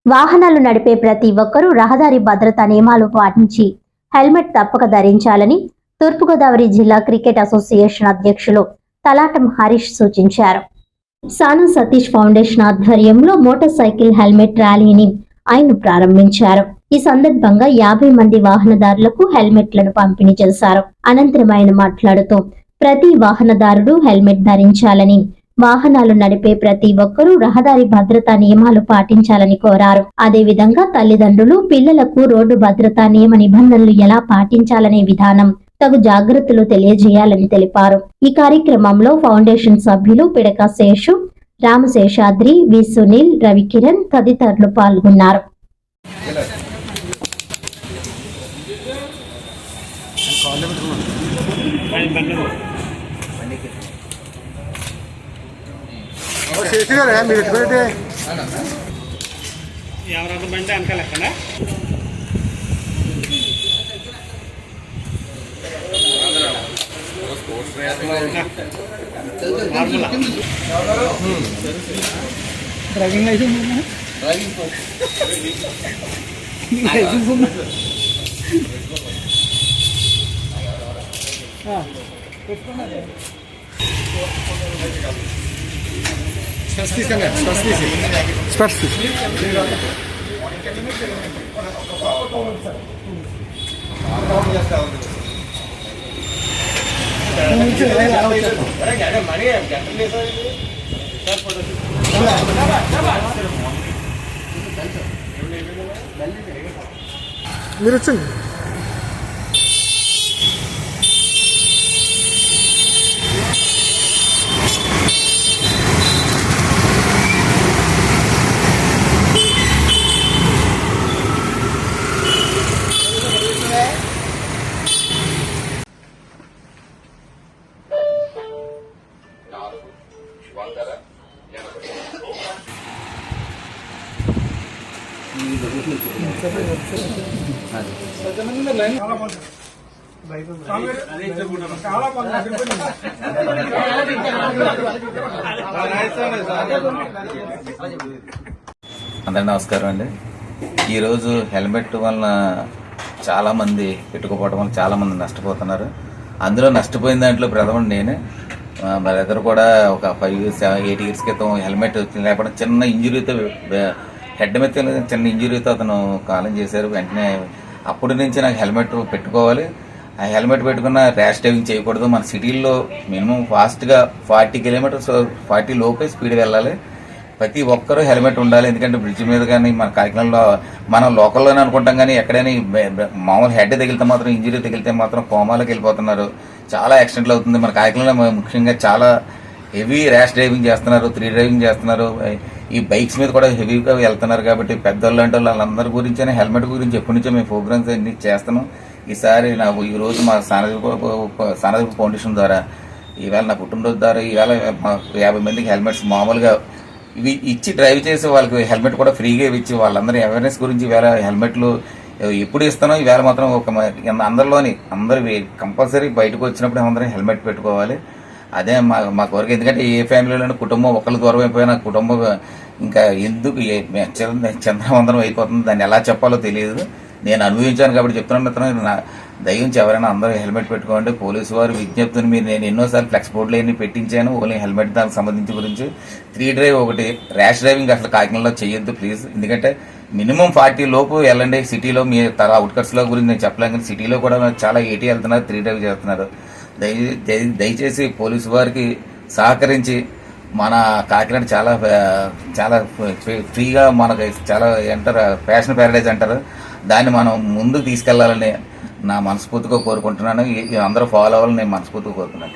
వాహనాలు నడిపే ప్రతి ఒక్కరూ రహదారి భద్రతా నియమాలు పాటించి హెల్మెట్ తప్పక ధరించాలని తూర్పుగోదావరి జిల్లా క్రికెట్ అసోసియేషన్ అధ్యక్షులు తలాటం హరీష్ సూచించారు. సాను సతీష్ ఫౌండేషన్ ఆధ్వర్యంలో మోటార్ సైకిల్ హెల్మెట్ ర్యాలీని ఆయన ప్రారంభించారు. ఈ సందర్భంగా 50 మంది వాహనదారులకు హెల్మెట్లను పంపిణీ చేశారు. అనంతరం ఆయన మాట్లాడుతూ ప్రతి వాహనదారుడు హెల్మెట్ ధరించాలని, వాహనాలు నడిపే ప్రతి ఒక్కరూ రహదారి భద్రతా నియమాలు పాటించాలని కోరారు. అదేవిధంగా తల్లిదండ్రులు పిల్లలకు రోడ్డు భద్రతా నియమ నిబంధనలు ఎలా పాటించాలనే విధానం, తగు జాగ్రత్తలు తెలియజేయాలని తెలిపారు. ఈ కార్యక్రమంలో ఫౌండేషన్ సభ్యులు పిడక శేషు, రామశేషాద్రి, వి సునీల్, రవికిరణ్ తదితరులు పాల్గొన్నారు. ఎవరన్నా బండి వెనకాలెక్కడా డ్రైవింగ్ లైసెన్స్ మీరు వచ్చండి. అందరికీ నమస్కారం అండి. ఈరోజు హెల్మెట్ వలన చాలామంది పెట్టుకోపోవడం వల్ల చాలామంది నష్టపోతున్నారు. అందులో నష్టపోయిన దాంట్లో ప్రథమం నేనే. మరి ఇద్దరు కూడా ఒక 5-8 ఇయర్స్ క్రితం హెల్మెట్ లేకపోవడం చిన్న ఇంజురీతో హెడ్ మీద చిన్న ఇంజురీతో అతను కాలం చేశారు. వెంటనే అప్పటి నుంచి నాకు హెల్మెట్ పెట్టుకోవాలి, ఆ హెల్మెట్ పెట్టుకున్న ర్యాష్ డ్రైవింగ్ చేయకూడదు, మన సిటీల్లో మినిమం ఫాస్ట్గా 40 కిలోమీటర్స్ 40 లోపే స్పీడ్ వెళ్ళాలి, ప్రతి ఒక్కరూ హెల్మెట్ ఉండాలి. ఎందుకంటే బ్రిడ్జ్ మీద కానీ మన కాకినాడలో మనం లోకల్లోనే అనుకుంటాం కానీ ఎక్కడైనా మామూలు హెడ్ తగిలితే మాత్రం ఇంజరీ తగిలితే మాత్రం కోమాలోకి వెళ్ళిపోతున్నారు. చాలా యాక్సిడెంట్లు అవుతుంది. మన కాకినాడలో ముఖ్యంగా చాలా హెవీ ర్యాష్ డ్రైవింగ్ చేస్తున్నారు, 3 డ్రైవింగ్ చేస్తున్నారు. ఈ బైక్స్ మీద కూడా హెవీగా వెళ్తున్నారు. కాబట్టి పెద్దోళ్ళు అంటే వాళ్ళందరి గురించి హెల్మెట్ గురించి ఎప్పటి నుంచో మేము ప్రోగ్రామ్స్ అన్ని చేస్తున్నాం. ఈసారి నాకు ఈరోజు మా సానదీప్ ఫౌండేషన్ ద్వారా ఈవేళ నా పుట్టినరోజు ద్వారా ఈవేళ 50 మందికి హెల్మెట్స్ మామూలుగా ఇవి ఇచ్చి డ్రైవ్ చేసి వాళ్ళకి హెల్మెట్ కూడా ఫ్రీగా ఇచ్చి వాళ్ళందరూ అవేర్నెస్ గురించి ఈవేళ హెల్మెట్లు ఎప్పుడు ఇస్తానో ఈవేళ మాత్రం అందరూ కంపల్సరీ బయటకు వచ్చినప్పుడు అందరూ హెల్మెట్ పెట్టుకోవాలి. అదే మా కోరిక. ఎందుకంటే ఏ ఫ్యామిలీలోనే కుటుంబం ఒకళ్ళు దూరం అయిపోయినా కుటుంబం ఇంకా ఎందుకు చంద్రవందనం అయిపోతుంది, దాన్ని ఎలా చెప్పాలో తెలియదు. నేను అనుభవించాను కాబట్టి చెప్తున్నాను. నా దయించి ఎవరైనా అందరూ హెల్మెట్ పెట్టుకోండి. పోలీసు వారు విజ్ఞప్తిని నేను ఎన్నోసార్లు ఫ్లెక్స్ బోర్డులు అన్ని పెట్టించాను. ఓన్లీ హెల్మెట్ దానికి సంబంధించి గురించి 3 డ్రైవ్ ఒకటి ర్యాష్ డ్రైవింగ్ అసలు కాకినాడలో చేయొద్దు ప్లీజ్. ఎందుకంటే మినిమం 40 లోపు వెళ్ళండి. సిటీలో మీ అవుట్కట్స్లో గురించి నేను చెప్పలేను కానీ సిటీలో కూడా చాలా 80 వెళ్తున్నారు, 3 డ్రైవ్ చేస్తున్నారు. దయచేసి పోలీసు వారికి సహకరించి మన కాకినాడ చాలా చాలా ఫ్రీగా మనకి చాలా అంటారు ఫ్యాషన్ ప్యారడైజ్ అంటారు, దాన్ని మనం ముందుకు తీసుకెళ్లాలని నా మనస్ఫూర్తిగా కోరుకుంటున్నాను. అందరూ ఫాలో అవ్వాలని నేను మనస్ఫూర్తిగా కోరుకున్నాను.